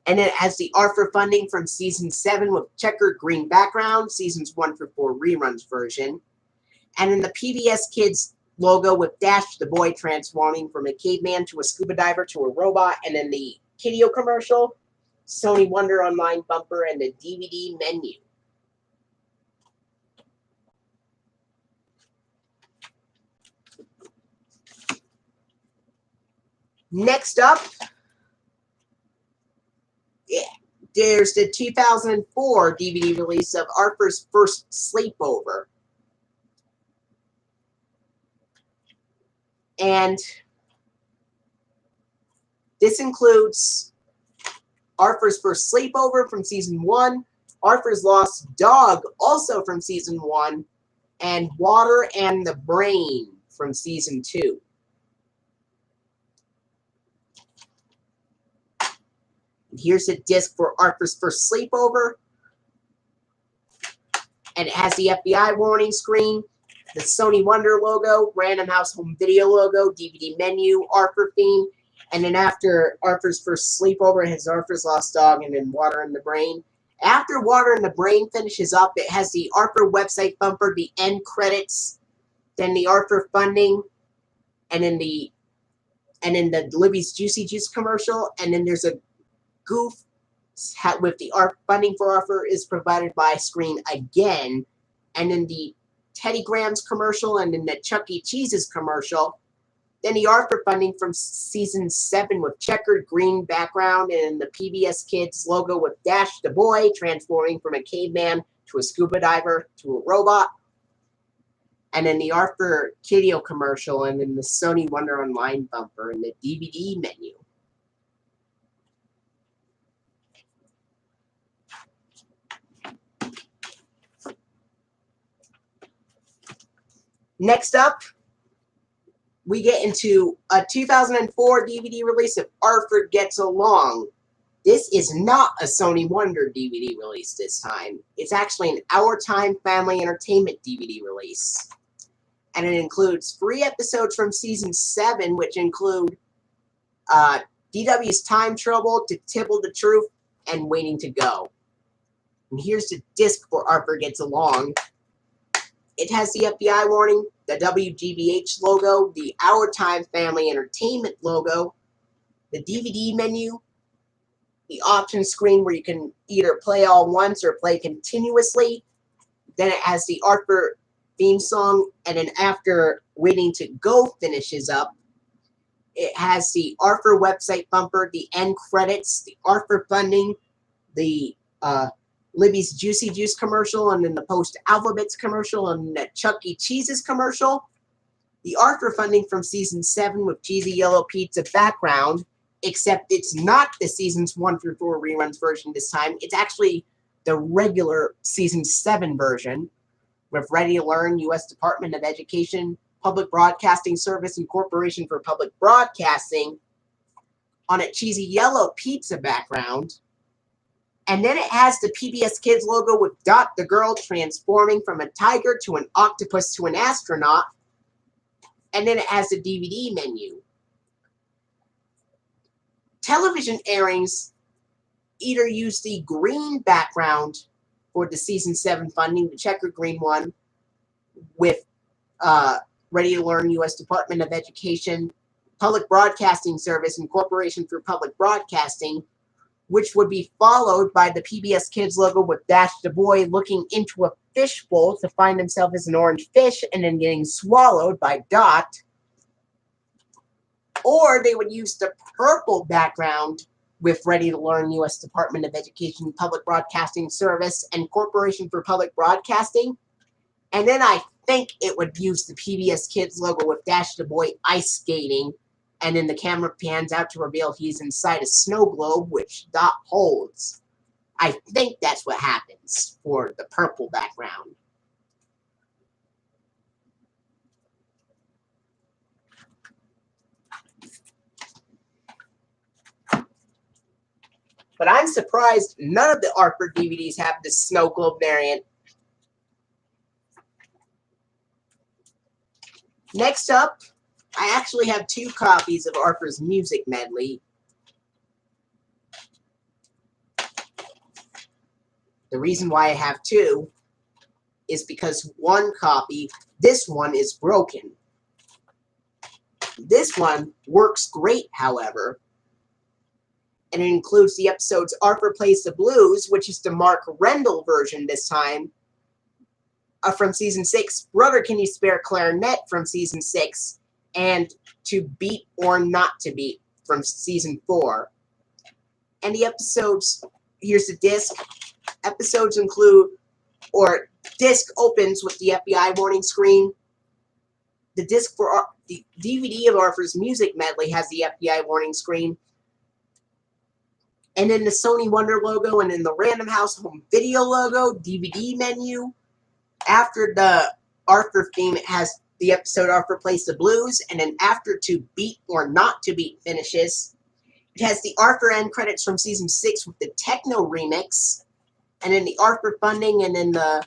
S1: And it has the Arthur funding from Season 7 with checkered green background, Seasons 1 through 4 reruns version. And then the PBS Kids logo with Dash the Boy transforming from a caveman to a scuba diver to a robot. And then the Kideo commercial, Sony Wonder Online bumper, and the DVD menu. Next up, there's the 2004 DVD release of Arthur's First Sleepover. And this includes Arthur's First Sleepover from Season 1, Arthur's Lost Dog, also from Season 1, and Water and the Brain from Season 2. Here's a disc for Arthur's First Sleepover. And it has the FBI warning screen, the Sony Wonder logo, Random House Home Video logo, DVD menu, Arthur theme. And then after Arthur's First Sleepover, it has Arthur's Lost Dog and then Water in the Brain. After Water in the Brain finishes up, it has the Arthur website bumper, the end credits, then the Arthur funding, and then the Libby's Juicy Juice commercial, and then there's a goof with the funding for Arthur is provided by Screen again, and then the Teddy Grahams commercial, and then the Chuck E. Cheese's commercial. Then the Arthur funding from Season 7 with checkered green background, and the PBS Kids logo with Dash the Boy transforming from a caveman to a scuba diver to a robot. And then the Arthur Kideo commercial, and then the Sony Wonder Online bumper, and the DVD menu. Next up, we get into a 2004 DVD release of Arthur Gets Along. This is not a Sony Wonder DVD release this time. It's actually an Our Time Family Entertainment DVD release. And it includes 3 episodes from Season 7, which include DW's Time Trouble, To Tibble the Truth, and Waiting to Go. And here's the disc where Arthur gets along. It has the FBI warning, the WGBH logo, the Our Time Family Entertainment logo, the DVD menu, the option screen where you can either play all once or play continuously. Then it has the Arthur theme song, and then after Waiting to Go finishes up, it has the Arthur website bumper, the end credits, the Arthur funding, the Libby's Juicy Juice commercial, and then the Post Alphabets commercial, and the Chuck E. Cheese's commercial. The Arthur funding from season 7 with cheesy yellow pizza background, except it's not the seasons 1 through 4 reruns version this time. It's actually the regular season 7 version with Ready to Learn, U.S. Department of Education, Public Broadcasting Service, and Corporation for Public Broadcasting on a cheesy yellow pizza background. And then it has the PBS Kids logo with Dot the girl transforming from a tiger to an octopus to an astronaut. And then it has the DVD menu. Television airings either use the green background for the season 7 funding, the checkered green one, with Ready to Learn, U.S. Department of Education, Public Broadcasting Service, and Corporation for Public Broadcasting, which would be followed by the PBS Kids logo with Dash the Boy looking into a fishbowl to find himself as an orange fish and then getting swallowed by Dot. Or they would use the purple background with Ready to Learn, U.S. Department of Education, Public Broadcasting Service, and Corporation for Public Broadcasting. And then I think it would use the PBS Kids logo with Dash the Boy ice skating, and then the camera pans out to reveal he's inside a snow globe, which Dot holds. I think that's what happens for the purple background. But I'm surprised none of the Arthur DVDs have the snow globe variant. Next up, I actually have 2 copies of Arthur's Music Medley. The reason why I have 2 is because one copy, this one, is broken. This one works great, however, and it includes the episodes Arthur Plays the Blues, which is the Mark Rendell version this time, from season 6, Brother Can You Spare Clarinet from season 6, and To Beat or Not to Beat from season 4. And the episodes, here's the disc. Episodes include, or disc opens with the FBI warning screen. The disc for the DVD of Arthur's Music Medley has the FBI warning screen. And then the Sony Wonder logo, and then the Random House Home Video logo, DVD menu. After the Arthur theme, it has the episode Arthur Plays the Blues, and then after To Beat or Not to Beat finishes, it has the Arthur end credits from season 6 with the techno remix, and then the Arthur funding, and then the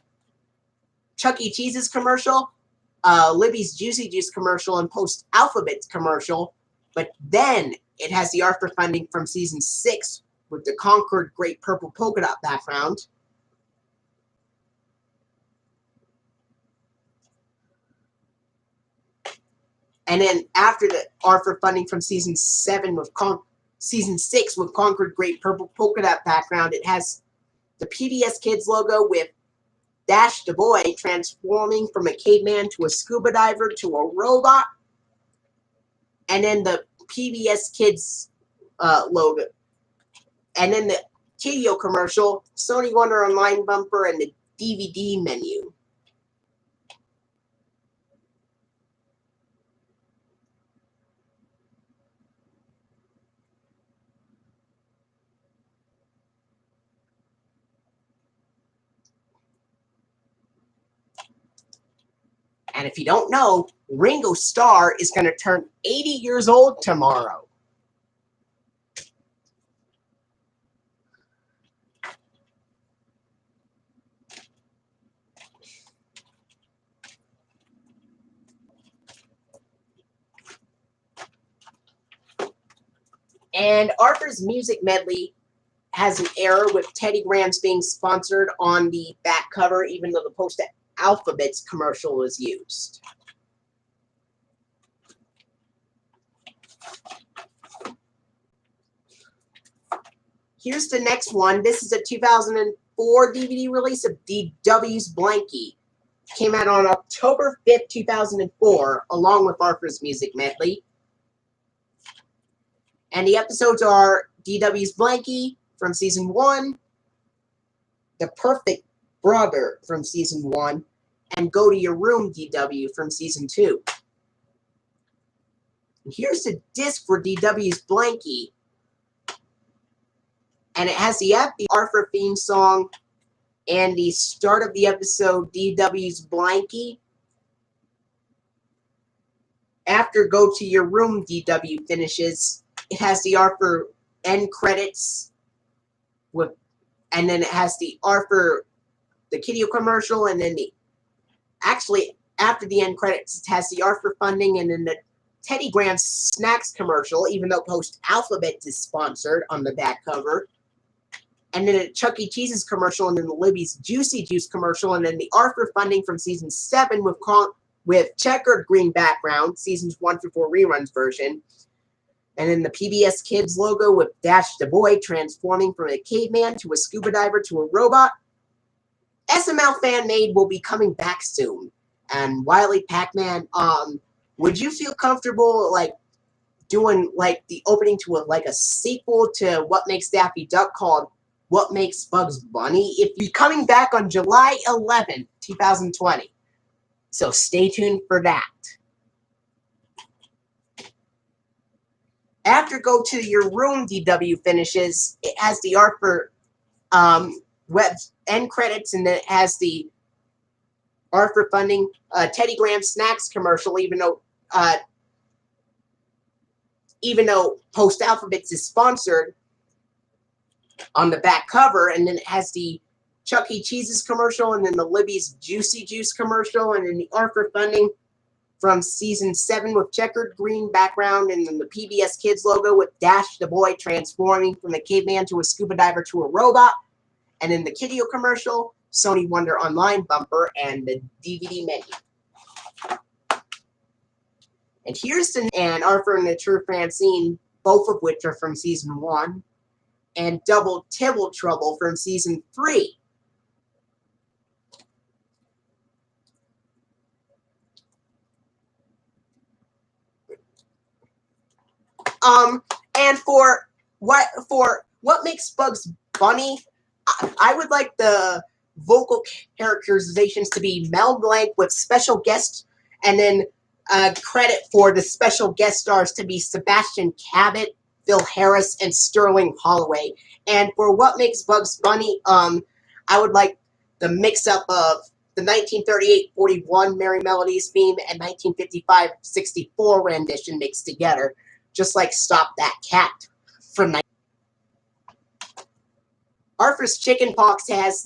S1: Chuck E. Cheese's commercial, Libby's Juicy Juice commercial, and Post Alphabets commercial. But then it has the Arthur funding from season 6 with the Concord Great Purple Polka Dot background. And then after the Arthur funding from season 7 with season 6 with Concord Great Purple Polka Dot background, it has the PBS Kids logo with Dash the Boy transforming from a caveman to a scuba diver to a robot. And then the PBS Kids logo. And then the Kideo commercial, Sony Wonder Online bumper, and the DVD menu. And if you don't know, Ringo Starr is going to turn 80 years old tomorrow. And Arthur's Music Medley has an error with Teddy Grahams being sponsored on the back cover, even though the Post Alphabets commercial was used. Here's the next one. This is a 2004 DVD release of DW's Blanky. Came out on October 5th, 2004, along with Arthur's Music Medley. And the episodes are DW's Blanky from Season 1, The Perfect Brother from Season 1, and Go to Your Room, DW, from Season 2. And here's the disc for DW's Blanky. And it has the Arthur theme song and the start of the episode, DW's Blanky. After Go to Your Room, DW finishes, it has the Arthur end credits, and then it has the Arthur, the Kiddio commercial, and then actually, after the end credits, it has the Arthur funding, and then the Teddy Grahams Snacks commercial, even though Post Alphabets is sponsored on the back cover. And then a Chuck E. Cheese's commercial, and then the Libby's Juicy Juice commercial, and then the Arthur funding from Season 7 with checkered green background, Seasons 1 through 4 reruns version. And then the PBS Kids logo with Dash the Boy transforming from a caveman to a scuba diver to a robot. SML fan made will be coming back soon. And Wily Pac-Man, would you feel comfortable doing the opening to a sequel to What Makes Daffy Duck called What Makes Bugs Bunny? It'll be coming back on July 11th, 2020. So stay tuned for that. After Go to Your Room, DW finishes, it has the Arthur web end credits, and then it has the Arthur funding Teddy Grahams Snacks commercial, even though Post Alphabets is sponsored on the back cover, and then it has the Chuck E. Cheese's commercial, and then the Libby's Juicy Juice commercial, and then the Arthur funding from Season 7 with checkered green background, and then the PBS Kids logo with Dash the Boy transforming from a caveman to a scuba diver to a robot, and then the Kiddio commercial, Sony Wonder Online bumper, and the DVD menu. And here's and Arthur and the True Francine, both of which are from Season 1, and Double Tibble Trouble from Season 3. And for what makes Bugs Bunny, I would like the vocal characterizations to be Mel Blanc with special guests, and then credit for the special guest stars to be Sebastian Cabot, Phil Harris, and Sterling Holloway. And for what makes Bugs Bunny, I would like the mix-up of the 1938-41 Merry Melodies theme and 1955-64 rendition mixed together, just like Stop That Cat from Arthur's Chicken Pox has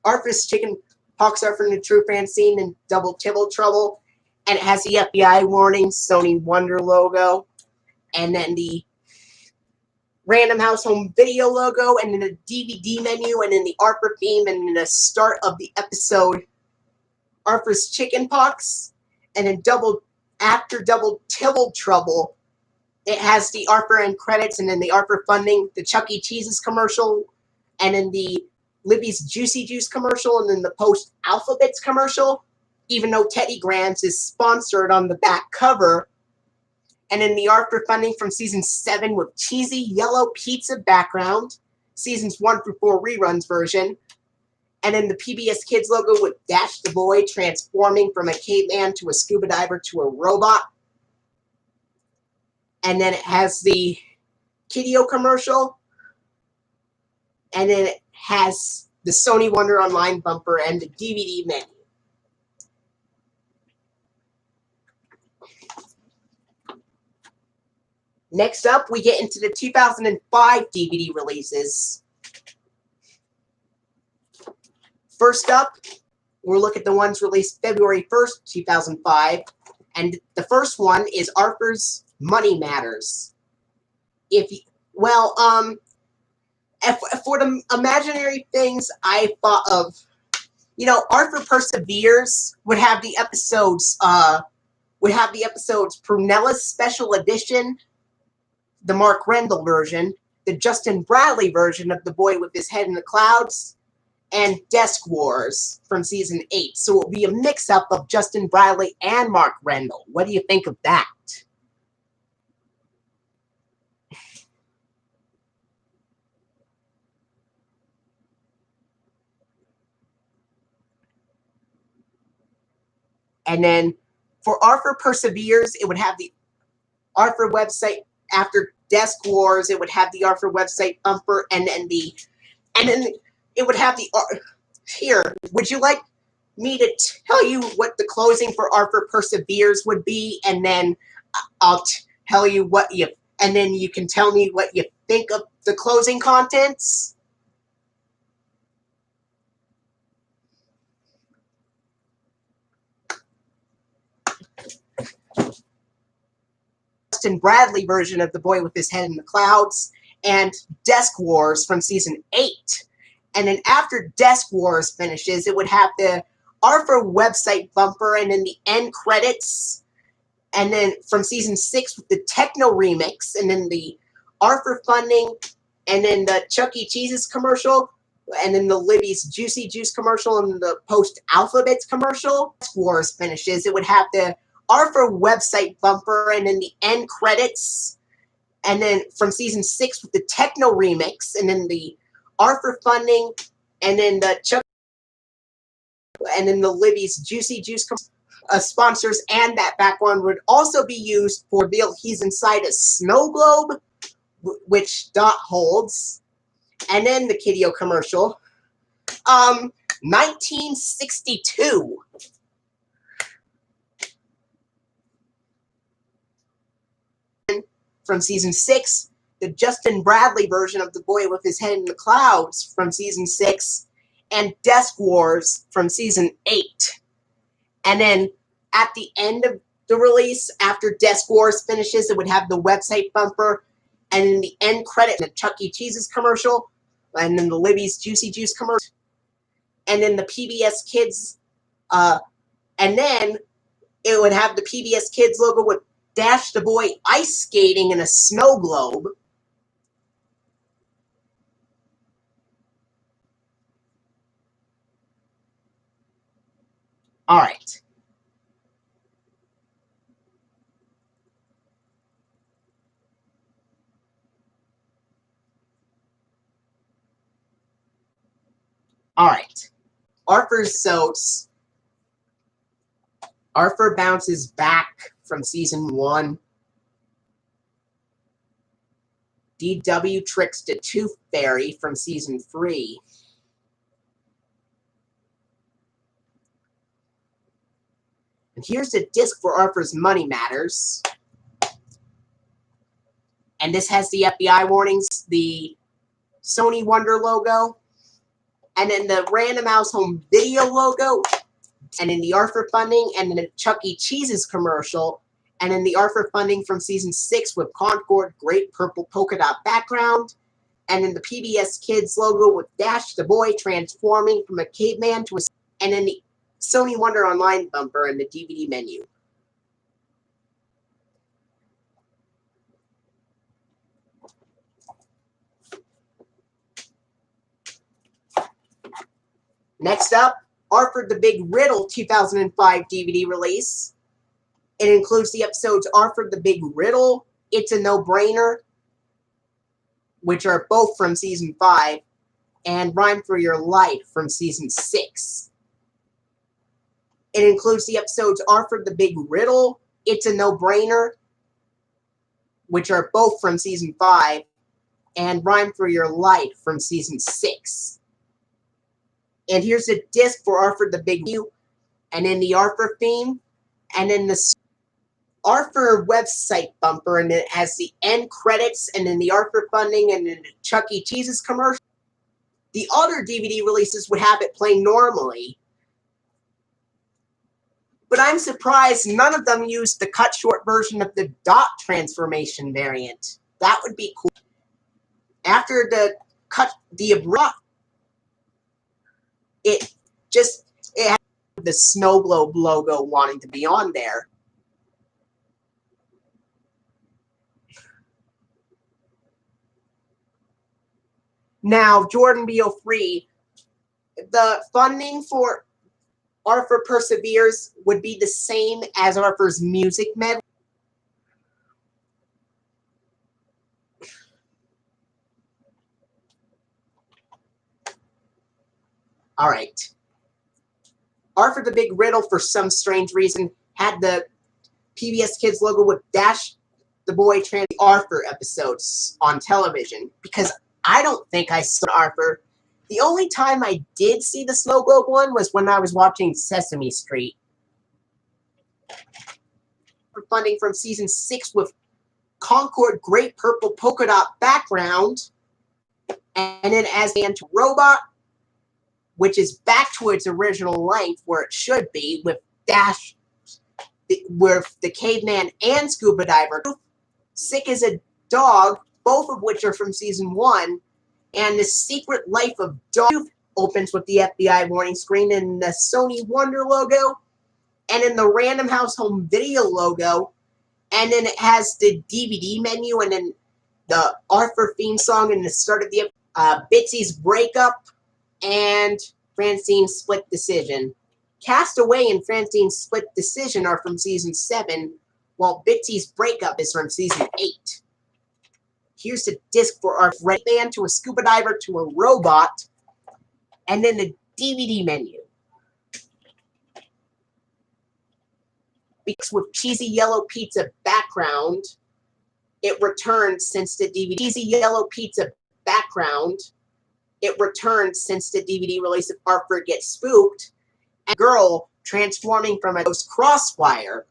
S1: Arthur's Chicken Pox are from the True Francine and Double Tibble Trouble, and it has the FBI warning, Sony Wonder logo, and then the Random House Home Video logo, and then the DVD menu, and then the Arthur theme, and then the start of the episode, Arthur's Chicken Pox, and then after Double Tibble Trouble, it has the Arthur end credits, and then the Arthur funding, the Chuck E. Cheese's commercial, and then the Libby's Juicy Juice commercial, and then the Post Alphabets commercial, even though Teddy Grahams is sponsored on the back cover, and then the Arthur funding from Season 7 with cheesy yellow pizza background, Seasons 1 through 4 reruns version, and then the PBS Kids logo with Dash the Boy transforming from a caveman to a scuba diver to a robot. And then it has the Kiddio commercial. And then it has the Sony Wonder Online bumper and the DVD menu. Next up, we get into the 2005 DVD releases. First up, we'll look at the ones released February 1st, 2005. And the first one is Arthur's Money Matters. For the imaginary things I thought of, Arthur Perseveres would have the episodes, Prunella's Special Edition, the Mark Rendell version, the Justin Bradley version of The Boy with His Head in the Clouds, and Desk Wars from season 8. So it'll be a mix-up of Justin Bradley and Mark Rendell. What do you think of that? And then for Arthur Perseveres, it would have the Arthur website. After Desk Wars, it would have the Arthur website bumper, and then it would have the here. Would you like me to tell you what the closing for Arthur Perseveres would be, and then I'll tell you and then you can tell me what you think of the closing contents? Justin Bradley version of The Boy with His Head in the Clouds, and Desk Wars from season 8. And then after Desk Wars finishes, it would have the Arthur website bumper, and then the end credits. And then from season 6 with the Techno remix, and then the Arthur funding, and then the Chuck E. Cheese's commercial, and then the Libby's Juicy Juice commercial, and the Post Alphabets commercial. Desk Wars finishes, it would have the Arthur website bumper, and then the end credits. And then from season 6 with the Techno remix, and then the Arthur funding, and then the Chuck, and then the Libby's Juicy Juice sponsors, and that background would also be used for reveal he's inside a snow globe, which Dot holds. And then the Kiddio commercial. 1962. From season 6, the Justin Bradley version of The Boy with His Head in the Clouds from season 6, and Desk Wars from season 8. And then at the end of the release, after Desk Wars finishes, it would have the website bumper, and in the end credit, the Chuck E. Cheese's commercial, and then the Libby's Juicy Juice commercial, and then the PBS Kids, and then it would have the PBS Kids logo with Dash the Boy ice skating in a snow globe. All right. All right. Arthur bounces back from season 1. DW tricks the Tooth Fairy from season 3. And here's the disc for Arthur's Money Matters. And this has the FBI warnings, the Sony Wonder logo, and then the Random House Home Video logo, and then the Arthur funding, and then the Chuck E. Cheese's commercial, and then the Arthur funding from season 6 with Concord Great Purple Polka Dot background, and then the PBS Kids logo with Dash the Boy transforming from a caveman to a, and then the Sony Wonder Online bumper and the DVD menu. Next up, Arthur the Big Riddle 2005 DVD release. It includes the episodes Arthur the Big Riddle, It's a No-Brainer, which are both from season 5, and Rhyme for Your Life from season 6. It includes the episodes Arthur the Big Riddle, It's a No-Brainer, which are both from season 5, and Rhyme for Your Life from season 6. And here's a disc for Arthur the Big Riddle, and then the Arthur theme, and then the Arthur website bumper, and it has the end credits, and then the Arthur funding, and then the Chuck E. Cheese's commercial. The other DVD releases would have it playing normally, But I'm surprised none of them used the cut short version of the dot transformation variant. That would be cool. After the abrupt, it had the snow globe logo wanting to be on there. Now, Jordan B03, the funding for Arthur Perseveres would be the same as Arthur's music medley. All right. Arthur the Big Riddle, for some strange reason, had the PBS Kids logo with Dash the Boy Trans Arthur episodes on television, because I don't think I saw Arthur. The only time I did see the Snow Globe one was when I was watching Sesame Street. For funding from season 6 with Concord Great Purple Polka Dot background, and then as the Robot, which is back to its original length where it should be, with Dash, with the Caveman and Scuba Diver. Sick as a Dog, both of which are from season 1, and The Secret Life of Dog opens with the FBI warning screen and the Sony Wonder logo, and then the Random House Home Video logo, and then it has the DVD menu, and then the Arthur theme song and the start of the Bitsy's breakup, and Francine's Split Decision. Castaway and Francine's Split Decision are from season 7, while Bitsy's breakup is from season 8. Here's the disc for our Red Band to a Scuba Diver to a Robot, and then the DVD menu. Because with Cheesy Yellow Pizza background, it returned since the DVD. Cheesy Yellow Pizza background, it returned since the DVD release of Arthur Gets Spooked, and Girl transforming from a ghost Crossfire.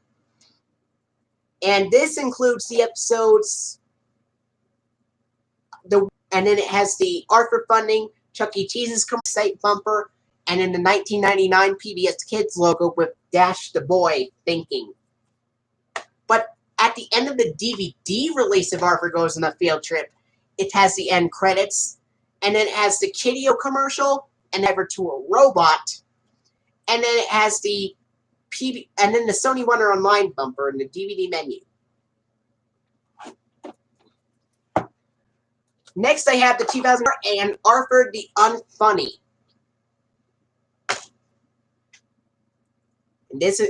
S1: And this includes the episodes, and then it has the Arthur funding, Chuck E. Cheese's site bumper, and in the 1999 PBS Kids logo with Dash the Boy thinking. But at the end of the DVD release of Arthur Goes on a Field Trip, it has the end credits, and then it has the Kiddio commercial, and ever to a Robot, and then it has the and then the Sony Wonder Online bumper in the DVD menu. Next, I have the 2000 and Arthur the Unfunny. And this is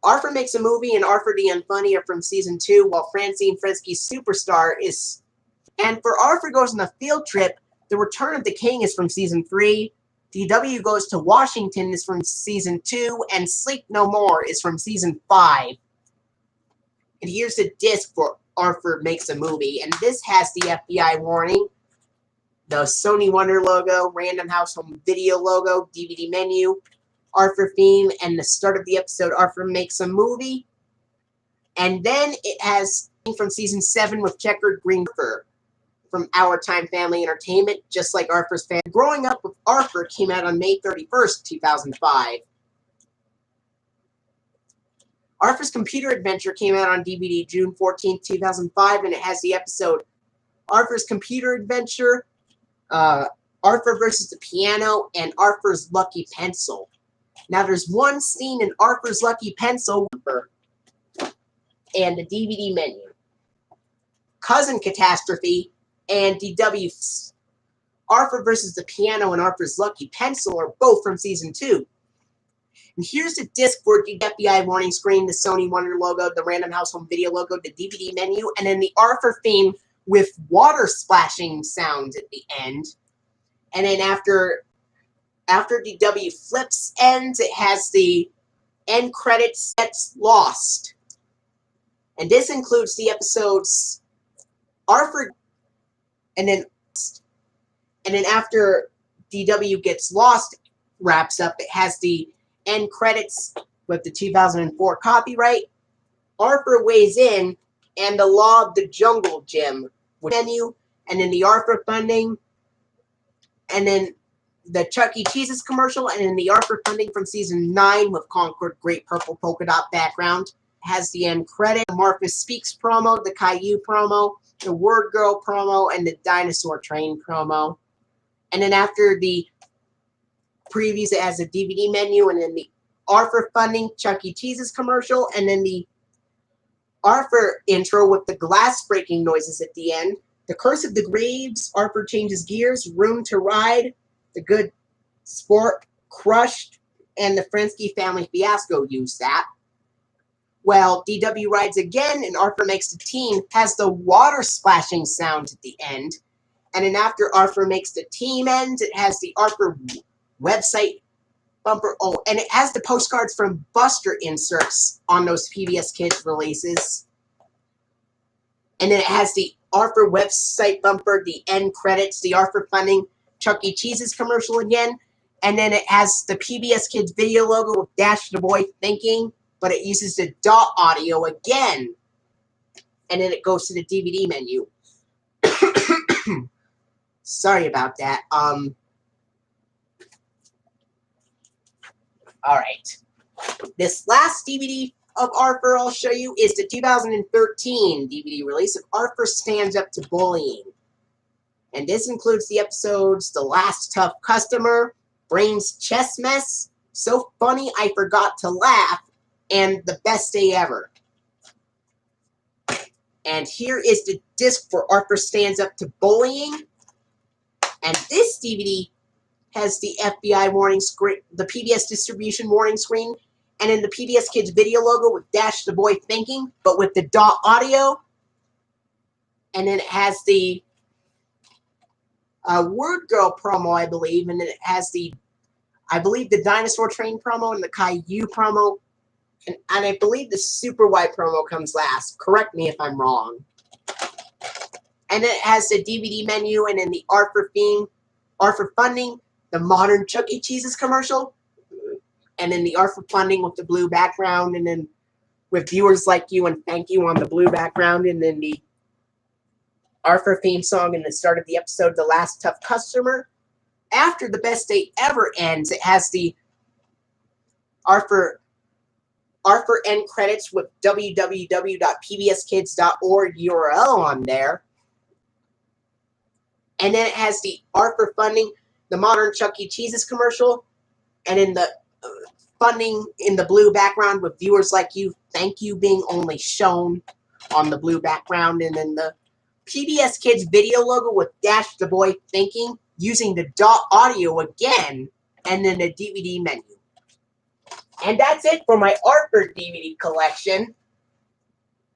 S1: Arthur Makes a Movie and Arthur the Unfunny are from season 2, while Francine Fresky's Superstar is. And for Arthur Goes on a Field Trip, The Return of the King is from season 3. DW Goes to Washington is from season 2, and Sleep No More is from season 5. And here's the disc for Arthur Makes a Movie, and this has the FBI warning, the Sony Wonder logo, Random House Home Video logo, DVD menu, Arthur theme, and the start of the episode, Arthur Makes a Movie. And then it has from season 7 with Checkered Green Arthur from Our Time Family Entertainment, just like Arthur's fan. Growing Up with Arthur came out on May 31st, 2005. Arthur's Computer Adventure came out on DVD June 14th, 2005, and it has the episode Arthur's Computer Adventure, Arthur versus the Piano, and Arthur's Lucky Pencil. Now, there's one scene in Arthur's Lucky Pencil and the DVD menu. Cousin Catastrophe and DW Arthur versus the Piano and Arthur's Lucky Pencil are both from season 2. And here's the disc for the FBI warning screen, the Sony Wonder logo, the Random House Home Video logo, the DVD menu, and then the Arthur theme with water splashing sounds at the end. And then after DW Flips ends, it has the end credits Gets Lost. And this includes the episodes Arthur, and then after DW Gets Lost wraps up, it has the end credits with the 2004 copyright, Arthur Weighs In, and the Law of the Jungle Gym with menu, and then the Arthur funding, and then the Chuck E. Cheese's commercial, and then the Arthur funding from season 9 with Concord Great Purple Polka Dot background. Has the end credit, the Martha Speaks promo, the Caillou promo, the Word Girl promo, and the Dinosaur Train promo. And then after the previews, it has a DVD menu, and then the Arthur funding Chuck E. Cheese's commercial, and then the Arthur intro with the glass breaking noises at the end. The Curse of the Graves, Arthur Changes Gears, Room to Ride, The Good Sport, Crushed, and the Frensky Family Fiasco use that. Well, DW Rides Again and Arthur Makes the Team has the water splashing sound at the end. And then after Arthur Makes the Team ends, it has the Arthur website bumper. Oh, and it has the postcards from Buster inserts on those PBS Kids releases. And then it has the Arthur website bumper, the end credits, the Arthur funding Chuck E. Cheese's commercial again. And then it has the PBS Kids video logo with Dash the Boy Thinking, but it uses the dot audio again. And then it goes to the DVD menu. Sorry about that. Alright. This last DVD of Arthur I'll show you is the 2013 DVD release of Arthur Stands Up to Bullying. And this includes the episodes The Last Tough Customer, Brains Chess Mess, So Funny I Forgot to Laugh, and The Best Day Ever. And here is the disc for Arthur Stands Up to Bullying. And this DVD has the FBI warning screen, the PBS distribution warning screen, and then the PBS Kids video logo with Dash the Boy Thinking, but with the dot audio. And then it has the Word Girl promo, I believe, and then it has the, I believe, the Dinosaur Train promo and the Caillou promo, and I believe the Super Wide promo comes last. Correct me if I'm wrong. And then it has the DVD menu, and then the Arthur theme, Arthur funding, the modern Chuck E. Cheese's commercial, and then the Arthur funding with the blue background, and then with Viewers Like You and Thank You on the blue background, and then the Arthur theme song in the start of the episode, The Last Tough Customer. After The Best Day Ever ends, it has the Arthur end credits with www.pbskids.org URL on there. And then it has the Arthur funding, the modern Chuck E. Cheese's commercial, and in the funding in the blue background with Viewers Like You, Thank You being only shown on the blue background, and then the PBS Kids video logo with Dash the Boy Thinking using the dot audio again, and then the DVD menu. And that's it for my Arthur DVD collection.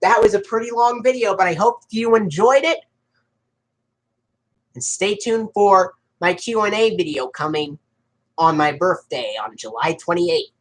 S1: That was a pretty long video, but I hope you enjoyed it. And stay tuned for my Q&A video coming on my birthday on July 28th.